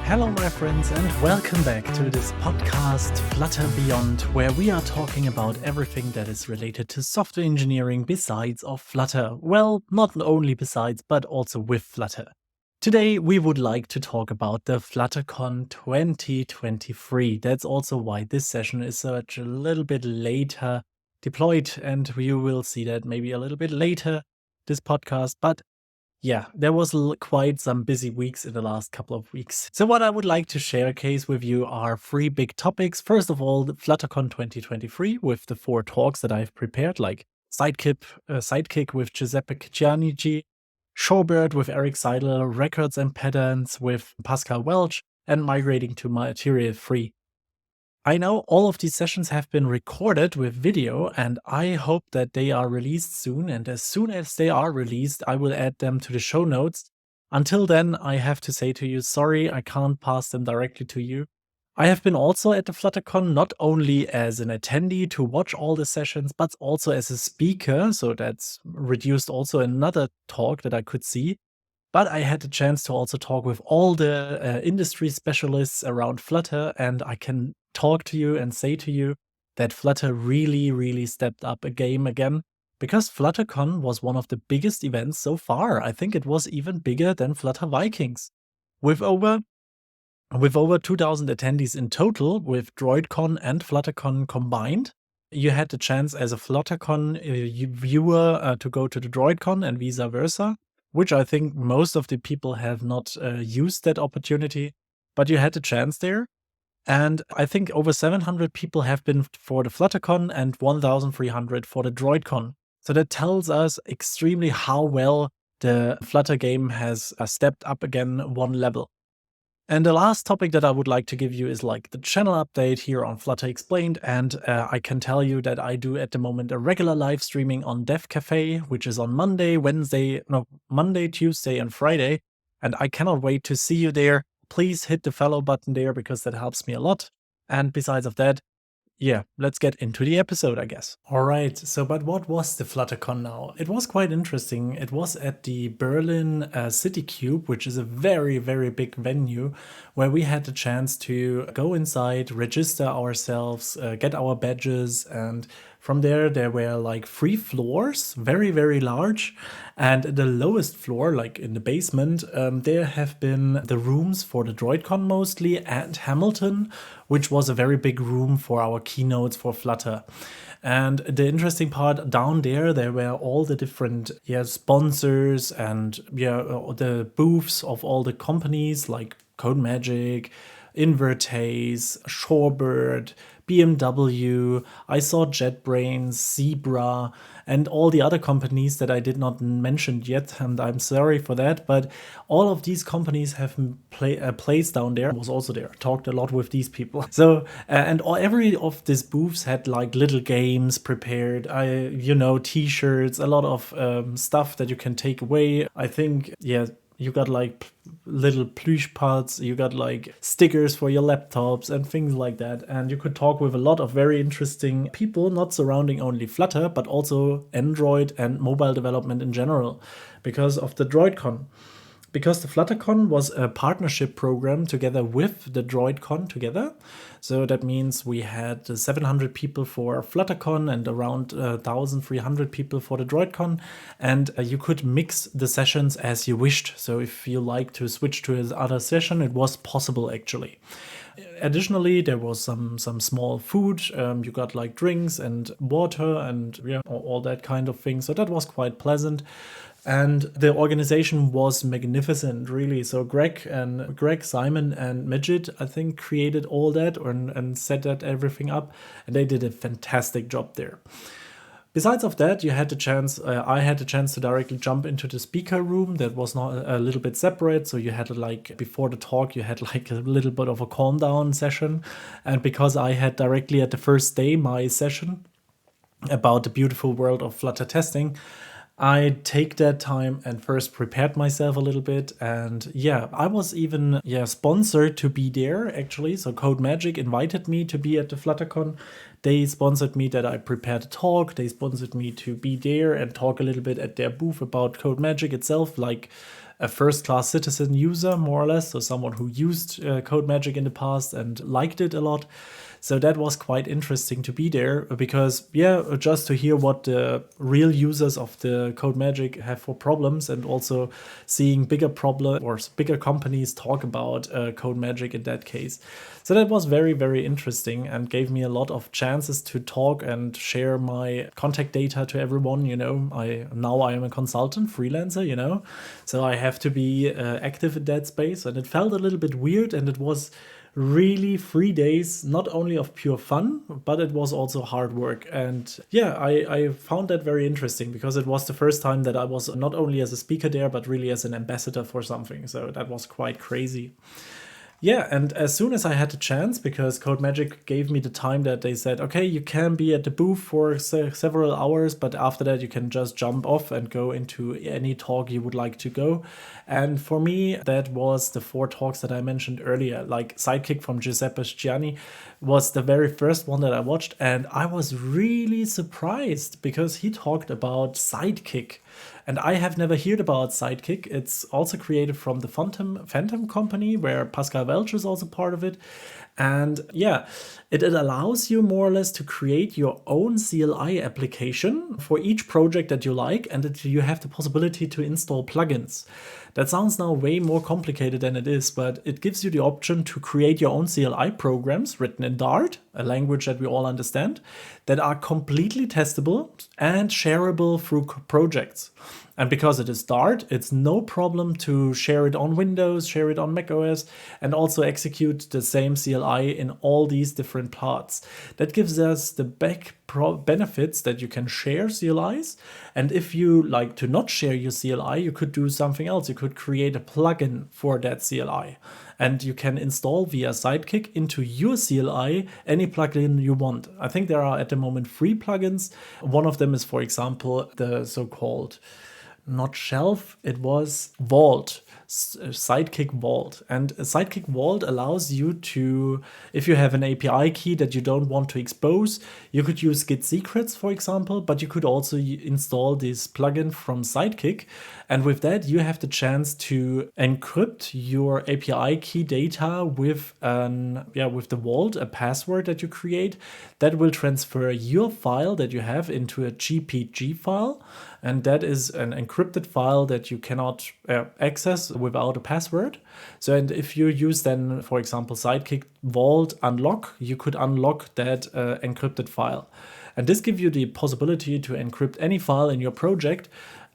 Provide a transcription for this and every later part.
Hello, my friends, and welcome back to this podcast, Flutter Beyond, where we are talking about everything that is related to software engineering besides of Flutter. Well, not only besides, but also with Flutter. Today, we would like to talk about the Fluttercon 2023. That's also why this session is such a little bit later deployed, and you will see that maybe a little bit later, this podcast, but yeah, there was quite some busy weeks in the last couple of weeks. So what I would like to showcase with you are three big topics. First of all, the Fluttercon 2023 with the 4 talks that I've prepared, like Sidekick with Giuseppe Ciccianigi, Shorebird with Eric Seidel, Records and Patterns with Pascal Welsch, and migrating to material free. I know all of these sessions have been recorded with video, and I hope that they are released soon. And as soon as they are released, I will add them to the show notes. Until then, I have to say to you, sorry, I can't pass them directly to you. I have been also at the Fluttercon, not only as an attendee to watch all the sessions, but also as a speaker. So that's reduced also another talk that I could see. But I had the chance to also talk with all the industry specialists around Flutter, and I can talk to you and say to you that Flutter really stepped up a game again, because Fluttercon was one of the biggest events so far. I think it was even bigger than Flutter Vikings, with over 2,000 attendees in total, with DroidCon and Fluttercon combined. You had the chance as a Fluttercon viewer to go to the DroidCon and vice versa, which I think most of the people have not used that opportunity, but you had the chance there. And I think over 700 people have been for the Fluttercon and 1,300 for the DroidCon. So that tells us extremely how well the Flutter game has stepped up again one level. And the last topic that I would like to give you is like the channel update here on Flutter Explained. And I can tell you that I do at the moment a regular live streaming on Dev Cafe, which is on Monday, Tuesday, and Friday. And I cannot wait to see you there. Please hit the follow button there because that helps me a lot. And besides of that, yeah, let's get into the episode, I guess. All right, but what was the Fluttercon now? It was quite interesting. It was at the Berlin City Cube, which is a very big venue, where we had the chance to go inside, register ourselves, get our badges, and from there were like 3 floors, very large. And the lowest floor, like in the basement, there have been the rooms for the DroidCon mostly, and Hamilton, which was a very big room for our keynotes for Flutter. And the interesting part, down there were all the different sponsors and the booths of all the companies like CodeMagic, Invertase, Shorebird, BMW, I saw JetBrains, Zebra, and all the other companies that I did not mention yet, and I'm sorry for that, but all of these companies have a place down there. I was also there, talked a lot with these people. So, and every of these booths had like little games prepared, t-shirts, a lot of stuff that you can take away. I think, you got like little plush pods, you got like stickers for your laptops and things like that. And you could talk with a lot of very interesting people, not surrounding only Flutter, but also Android and mobile development in general, because of the DroidCon. Because the Fluttercon was a partnership program together with the DroidCon together. So that means we had 700 people for Fluttercon and around 1,300 people for the DroidCon. And you could mix the sessions as you wished. So if you like to switch to another session, it was possible actually. Additionally, there was some small food. You got like drinks and water and all that kind of thing. So that was quite pleasant. And the organization was magnificent, really. So Greg, Simon, and Majid, I think, created all that and set everything up. And they did a fantastic job there. Besides of that, I had the chance to directly jump into the speaker room that was not a little bit separate. So you had like, before the talk, you had like a little bit of a calm down session. And because I had directly at the first day my session about the beautiful world of Flutter testing, I take that time and first prepared myself a little bit. And yeah, I was even sponsored to be there actually. So Code Magic invited me to be at the Fluttercon. They sponsored me that I prepared a talk. They sponsored me to be there and talk a little bit at their booth about Code Magic itself, like a first-class citizen user, more or less. So someone who used Code Magic in the past and liked it a lot. So that was quite interesting to be there because, just to hear what the real users of the Code Magic have for problems, and also seeing bigger companies talk about Code Magic in that case. So that was very, very interesting and gave me a lot of chances to talk and share my contact data to everyone. I am a consultant, freelancer, so I have to be active in that space. And it felt a little bit weird, and it was really 3 days, not only of pure fun, but it was also hard work. And I found that very interesting because it was the first time that I was not only as a speaker there, but really as an ambassador for something. So that was quite crazy. Yeah, and as soon as I had the chance, because Code Magic gave me the time that they said, okay, you can be at the booth for several hours, but after that you can just jump off and go into any talk you would like to go. And for me, that was the 4 talks that I mentioned earlier, like Sidekick from Giuseppe Gianni was the very first one that I watched, and I was really surprised because he talked about Sidekick. And I have never heard about Sidekick. It's also created from the Phantom company, where Pascal Welsch is also part of it. And it allows you more or less to create your own CLI application for each project that you like, and that you have the possibility to install plugins. That sounds now way more complicated than it is, but it gives you the option to create your own CLI programs written in Dart, a language that we all understand, that are completely testable and shareable through projects. And because it is Dart, it's no problem to share it on Windows, share it on macOS, and also execute the same CLI in all these different parts. That gives us the benefits that you can share CLIs. And if you like to not share your CLI, you could do something else. You could create a plugin for that CLI. And you can install via Sidekick into your CLI any plugin you want. I think there are at the moment 3 plugins. One of them is, for example, the so-called not shelf, it was Vault, Sidekick Vault. And Sidekick Vault allows you to, if you have an API key that you don't want to expose, you could use Git secrets, for example, but you could also install this plugin from Sidekick. And with that, you have the chance to encrypt your API key data with the Vault, a password that you create that will transfer your file that you have into a GPG file. And that is an encrypted file that you cannot access without a password. So, and if you use then, for example, Sidekick Vault Unlock, you could unlock that encrypted file. And this gives you the possibility to encrypt any file in your project.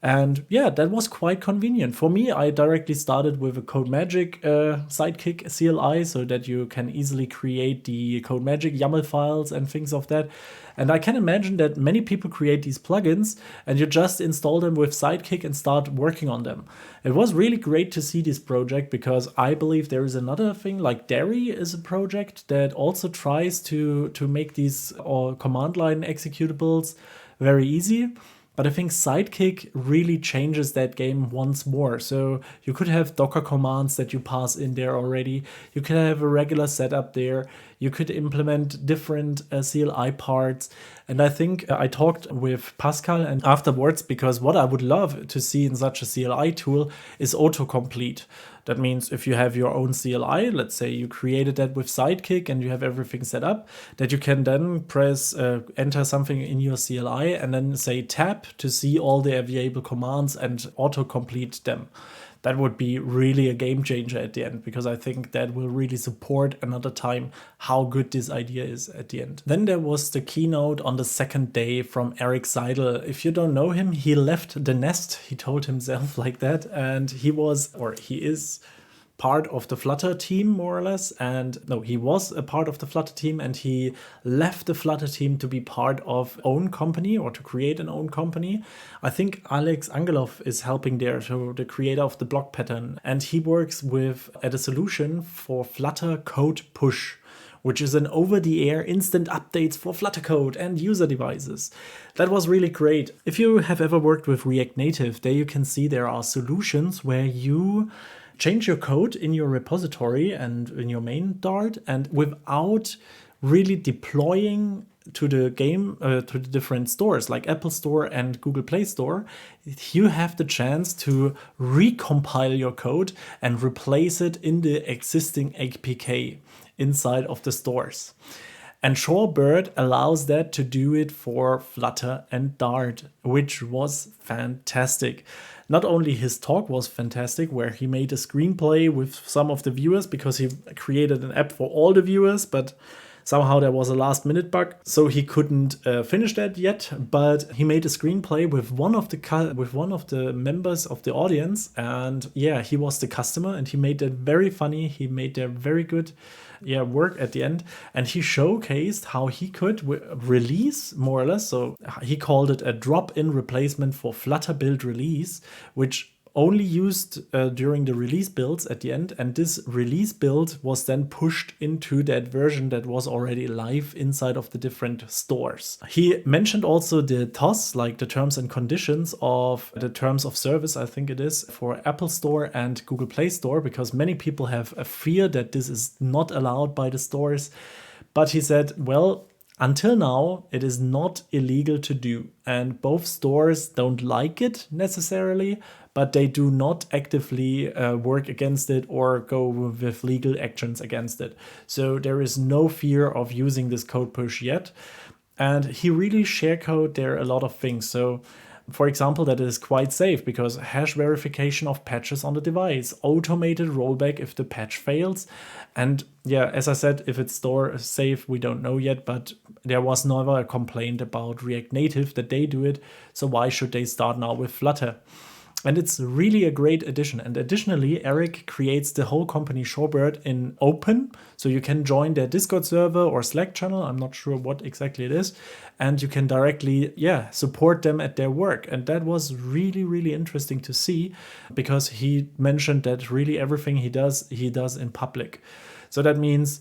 And that was quite convenient. For me, I directly started with a Code Magic Sidekick CLI so that you can easily create the Code Magic YAML files and things of that. And I can imagine that many people create these plugins and you just install them with Sidekick and start working on them. It was really great to see this project because I believe there is another thing, like Derry is a project that also tries to make these command line executables very easy. But I think Sidekick really changes that game once more. So you could have Docker commands that you pass in there already. You can have a regular setup there. You could implement different CLI parts. And I think I talked with Pascal and afterwards, because what I would love to see in such a CLI tool is autocomplete. That means if you have your own CLI, let's say you created that with Sidekick and you have everything set up, that you can then press enter something in your CLI and then say tab to see all the available commands and autocomplete them. That would be really a game changer at the end, because I think that will really support another time how good this idea is at the end. Then there was the keynote on the second day from Eric Seidel. If you don't know him, he left the nest. He told himself like that. And he is part of the Flutter team, more or less. And no, he was a part of the Flutter team and he left the Flutter team to be part of own company or to create an own company. I think Alex Angelov is helping there, so the creator of the block pattern. And he works at a solution for Flutter code push, which is an over-the-air instant updates for Flutter code and user devices. That was really great. If you have ever worked with React Native, there you can see there are solutions where you change your code in your repository and in your main Dart, and without really deploying to the game, to the different stores like Apple Store and Google Play Store, you have the chance to recompile your code and replace it in the existing APK inside of the stores. And Shorebird allows that to do it for Flutter and Dart, which was fantastic. Not only his talk was fantastic, where he made a screenplay with some of the viewers because he created an app for all the viewers, but somehow there was a last minute bug, so he couldn't finish that yet. But he made a screenplay with one of the members of the audience, and yeah, he was the customer, and he made that very funny. He made their very good work at the end, and he showcased how he could release more or less. So he called it a drop-in replacement for Flutter build release, which only used during the release builds at the end, and this release build was then pushed into that version that was already live inside of the different stores. He mentioned also the TOS, like the terms and conditions of the terms of service, I think it is, for Apple Store and Google Play Store, because many people have a fear that this is not allowed by the stores. But he said, well, until now, it is not illegal to do, and both stores don't like it necessarily, but they do not actively work against it or go with legal actions against it. So there is no fear of using this code push yet. And he really sharecode there a lot of things. So for example, that is quite safe because hash verification of patches on the device, automated rollback if the patch fails. And yeah, as I said, if it's store safe, we don't know yet, but there was never a complaint about React Native that they do it. So why should they start now with Flutter? And it's really a great addition. And additionally, Eric creates the whole company Shorebird in open. So you can join their Discord server or Slack channel. I'm not sure what exactly it is. And you can directly, support them at their work. And that was really, really interesting to see, because he mentioned that really everything he does in public. So that means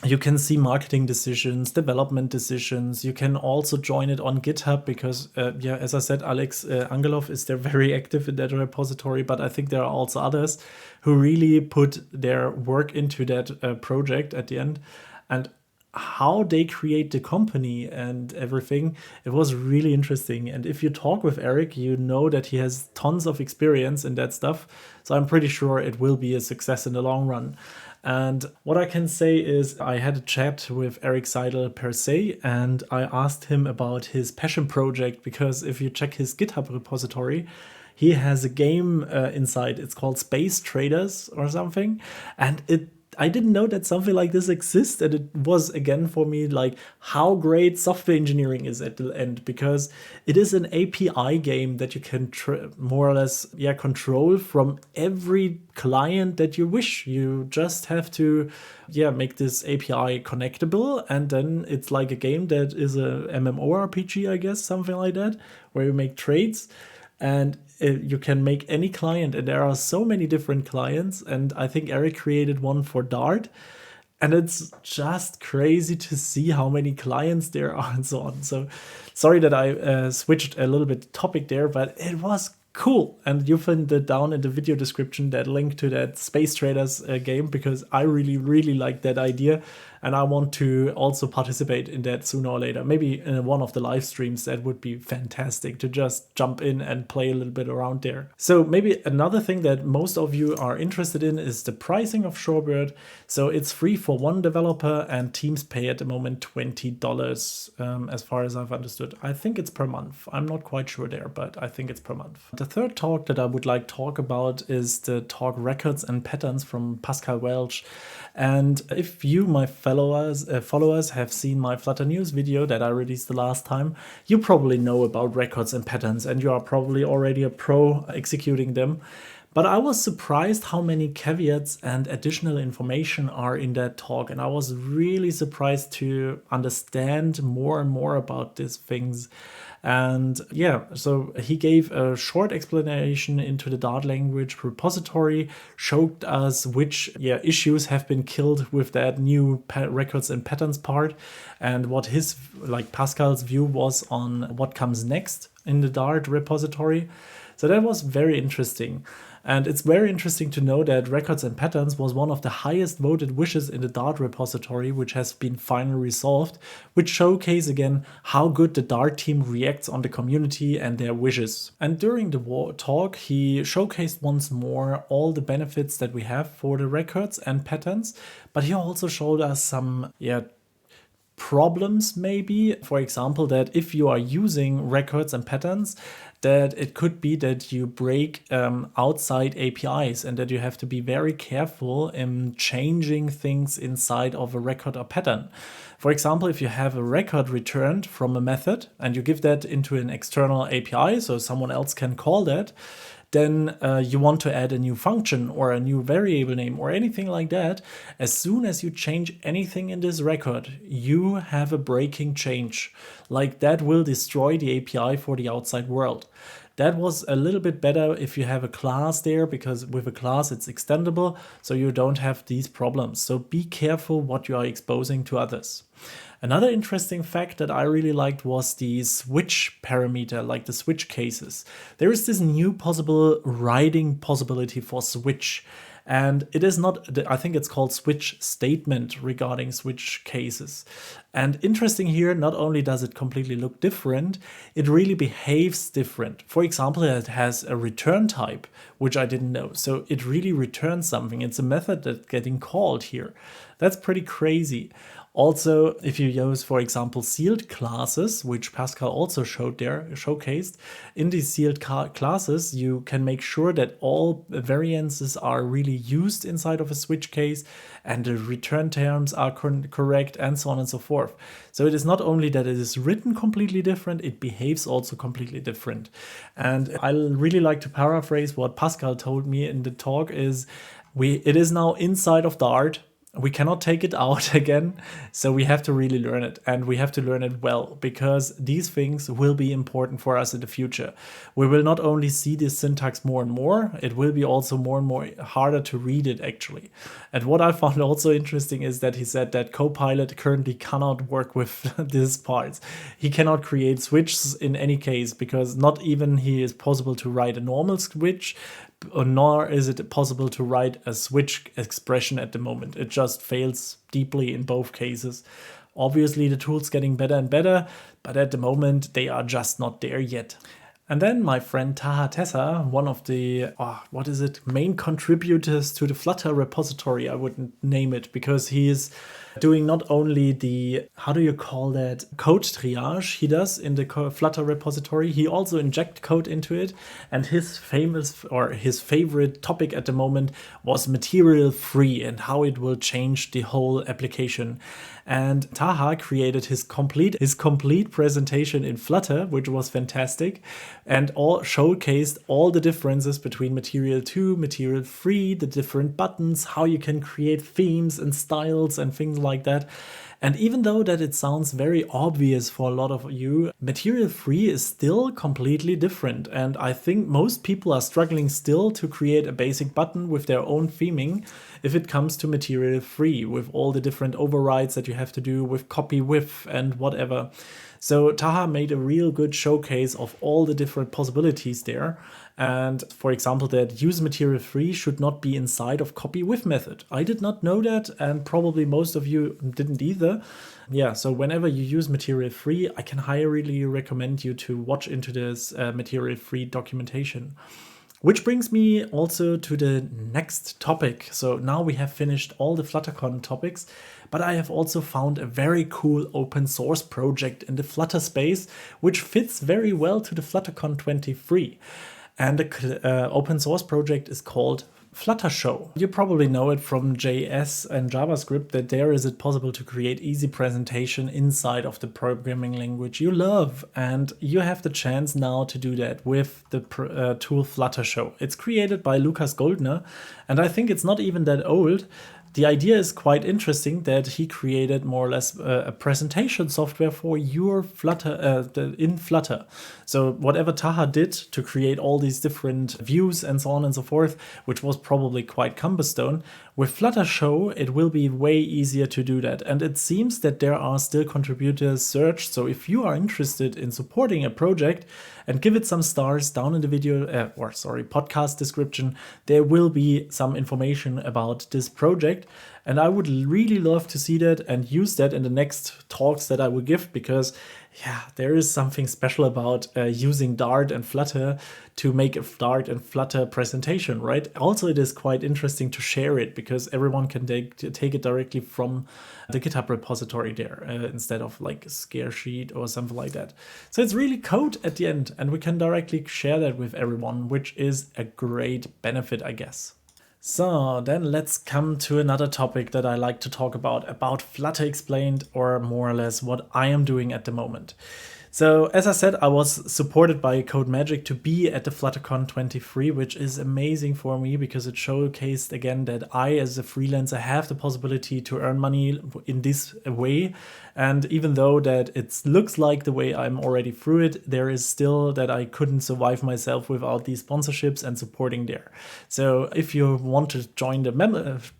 you can see marketing decisions, development decisions. You can also join it on GitHub because, as I said, Alex Angelov is there very active in that repository. But I think there are also others who really put their work into that project at the end. And how they create the company and everything, it was really interesting. And if you talk with Eric, you know that he has tons of experience in that stuff. So I'm pretty sure it will be a success in the long run. And what I can say is I had a chat with Eric Seidel per se, and I asked him about his passion project, because if you check his GitHub repository, he has a game inside. It's called Space Traders or something. And I didn't know that something like this exists. And it was, again, for me, like how great software engineering is at the end, because it is an API game that you can more or less control from every client that you wish. You just have to make this API connectable, and then it's like a game that is a MMORPG, I guess, something like that, where you make trades. And you can make any client, and there are so many different clients. And I think Eric created one for Dart, and it's just crazy to see how many clients there are and so on. So sorry that I switched a little bit topic there, but it was cool. And you find it down in the video description, that link to that Space Traders game, because I really, really like that idea. And I want to also participate in that sooner or later. Maybe in one of the live streams, that would be fantastic to just jump in and play a little bit around there. So maybe another thing that most of you are interested in is the pricing of Shorebird. So it's free for one developer, and teams pay at the moment $20 as far as I've understood. I think it's per month. I'm not quite sure there, but I think it's per month. The third talk that I would like to talk about is the talk Records and Patterns from Pascal Welsch. And if you, my followers have seen my Flutter News video that I released the last time, you probably know about records and patterns, and you are probably already a pro executing them. But I was surprised how many caveats and additional information are in that talk. And I was really surprised to understand more and more about these things. And yeah, so he gave a short explanation into the Dart language repository, showed us which issues have been killed with that new records and patterns part, and what his, like Pascal's view was on what comes next in the Dart repository. So that was very interesting. And it's very interesting to know that records and patterns was one of the highest voted wishes in the Dart repository, which has been finally resolved, which showcase again how good the Dart team reacts on the community and their wishes. And during the talk, he showcased once more all the benefits that we have for the records and patterns, but he also showed us some problems maybe. For example, that if you are using records and patterns, that it could be that you break outside APIs and that you have to be very careful in changing things inside of a record or pattern. For example, if you have a record returned from a method and you give that into an external API so someone else can call that, then you want to add a new function or a new variable name or anything like that. As soon as you change anything in this record, you have a breaking change. Like that will destroy the API for the outside world. That was a little bit better if you have a class there, because with a class it's extendable, so you don't have these problems. So be careful what you are exposing to others. Another interesting fact that I really liked was the switch parameter, like the switch cases. There is this new possible writing possibility for switch. And it is not, I think it's called switch statement regarding switch cases. And interesting here, not only does it completely look different, it really behaves different. For example, it has a return type, which I didn't know. So it really returns something. It's a method that's getting called here. That's pretty crazy. Also, if you use, for example, sealed classes, which Pascal also showed there, showcased, in these sealed classes, you can make sure that all variances are really used inside of a switch case and the return terms are correct and so on and so forth. So it is not only that it is written completely different, it behaves also completely different. And I really like to paraphrase what Pascal told me in the talk is, it is now inside of Dart. We cannot take it out again, so we have to really learn it, and we have to learn it well, because these things will be important for us in the future. We will not only see this syntax more and more, it will be also more and more harder to read it actually. And what I found also interesting is that he said that Copilot currently cannot work with these parts. He cannot create switches in any case, because not even he is possible to write a normal switch, nor is it possible to write a switch expression at the moment. It just fails deeply in both cases. Obviously, the tool's getting better and better, but at the moment, they are just not there yet. And then my friend Taha Tesser, one of the, main contributors to the Flutter repository, I wouldn't name it, because he is doing not only the, code triage he does in the Flutter repository, he also inject code into it. And his favorite topic at the moment was material free and how it will change the whole application. And Taha created his complete presentation in Flutter, which was fantastic, and showcased all the differences between Material 2, Material 3, the different buttons, how you can create themes and styles and things like that. And even though that it sounds very obvious for a lot of you, Material 3 is still completely different. And I think most people are struggling still to create a basic button with their own theming if it comes to Material 3, with all the different overrides that you have to do with copy with and whatever. So Taha made a real good showcase of all the different possibilities there. And for example, that use material free should not be inside of copy with method. I did not know that, and probably most of you didn't either. Yeah, so whenever you use material free, I can highly recommend you to watch into this material free documentation. Which brings me also to the next topic. So now we have finished all the Fluttercon topics, but I have also found a very cool open source project in the Flutter space, which fits very well to the Fluttercon 23. And the open source project is called Flutter Show. You probably know it from JS and JavaScript that there is it possible to create easy presentation inside of the programming language you love. And you have the chance now to do that with the tool Flutter Show. It's created by Lukas Goldner, and I think it's not even that old. The idea is quite interesting that he created more or less a presentation software for your Flutter in Flutter. So whatever Taha did to create all these different views and so on and so forth, which was probably quite cumbersome, with Flutter Show it will be way easier to do that. And it seems that there are still contributors searched. So if you are interested in supporting a project, and give it some stars down in the video, podcast description, there will be some information about this project. And I would really love to see that and use that in the next talks that I will give, because there is something special about using Dart and Flutter to make a Dart and Flutter presentation, right? Also, it is quite interesting to share it because everyone can take it directly from the GitHub repository there instead of like a scare sheet or something like that. So it's really code at the end, and we can directly share that with everyone, which is a great benefit, I guess. So then let's come to another topic that I like to talk about Flutter Explained, or more or less what I am doing at the moment. So as I said, I was supported by CodeMagic to be at the Fluttercon 23, which is amazing for me because it showcased again that I as a freelancer have the possibility to earn money in this way. And even though that it looks like the way I'm already through it, there is still that I couldn't survive myself without these sponsorships and supporting there. So if you want to join the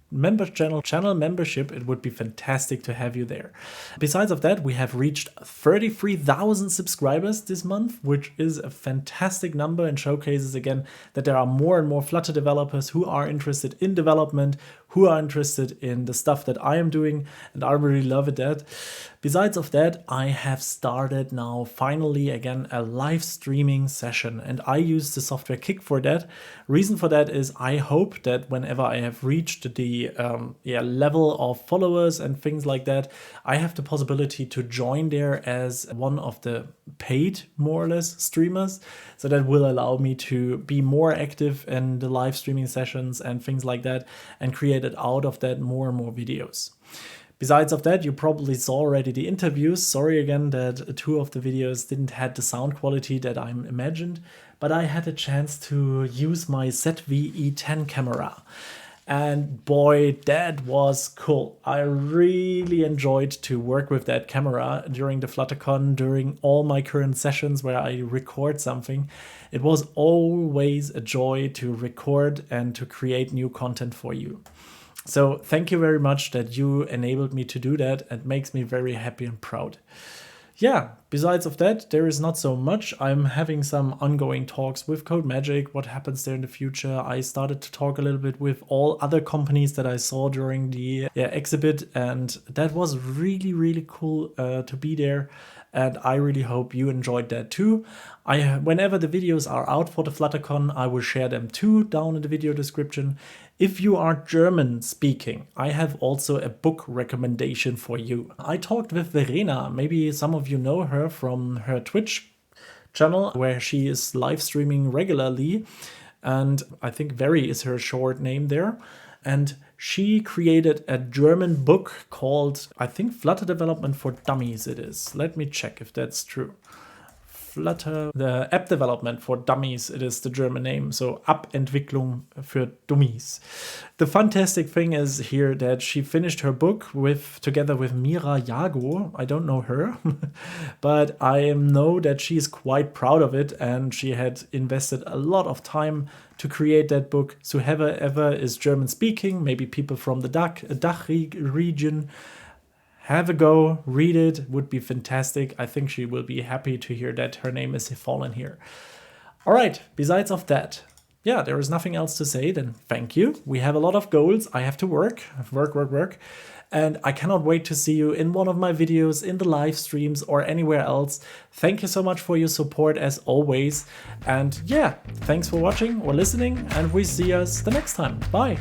channel membership, it would be fantastic to have you there. Besides of that, we have reached 33,000 subscribers this month, which is a fantastic number and showcases again that there are more and more Flutter developers who are interested in development, who are interested in the stuff that I am doing, and I really love it that. Besides of that, I have started now finally again a live streaming session, and I use the software Kick for that. Reason for that is I hope that whenever I have reached the level of followers and things like that, I have the possibility to join there as one of the paid, more or less, streamers. So that will allow me to be more active in the live streaming sessions and things like that, and create it out of that more and more videos. Besides of that, you probably saw already the interviews. Sorry again that 2 of the videos didn't have the sound quality that I imagined, but I had a chance to use my ZV-E10 camera. And boy, that was cool. I really enjoyed to work with that camera during the Fluttercon, during all my current sessions where I record something. It was always a joy to record and to create new content for you. So thank you very much that you enabled me to do that. It makes me very happy and proud. Besides of that, there is not so much. I'm having some ongoing talks with CodeMagic, what happens there in the future. I started to talk a little bit with all other companies that I saw during the exhibit, and that was really, really cool to be there. And I really hope you enjoyed that too. Whenever the videos are out for the Fluttercon, I will share them too down in the video description. If you are German speaking, I have also a book recommendation for you. I talked with Verena. Maybe some of you know her from her Twitch channel where she is live streaming regularly. And I think Veri is her short name there. And she created a German book called, I think, Flutter Development for Dummies it is. Let me check if that's true. The App Development for Dummies, it is the German name. So App-Entwicklung für Dummies. The fantastic thing is here that she finished her book together with Mira Jago. I don't know her, but I know that she is quite proud of it, and she had invested a lot of time to create that book. So whoever is German speaking, maybe people from the DACH region, have a go, read it, would be fantastic. I think she will be happy to hear that her name is fallen here. All right, besides of that, there is nothing else to say then thank you. We have a lot of goals. I have to work. And I cannot wait to see you in one of my videos, in the live streams or anywhere else. Thank you so much for your support as always. And thanks for watching or listening, and we see us the next time. Bye.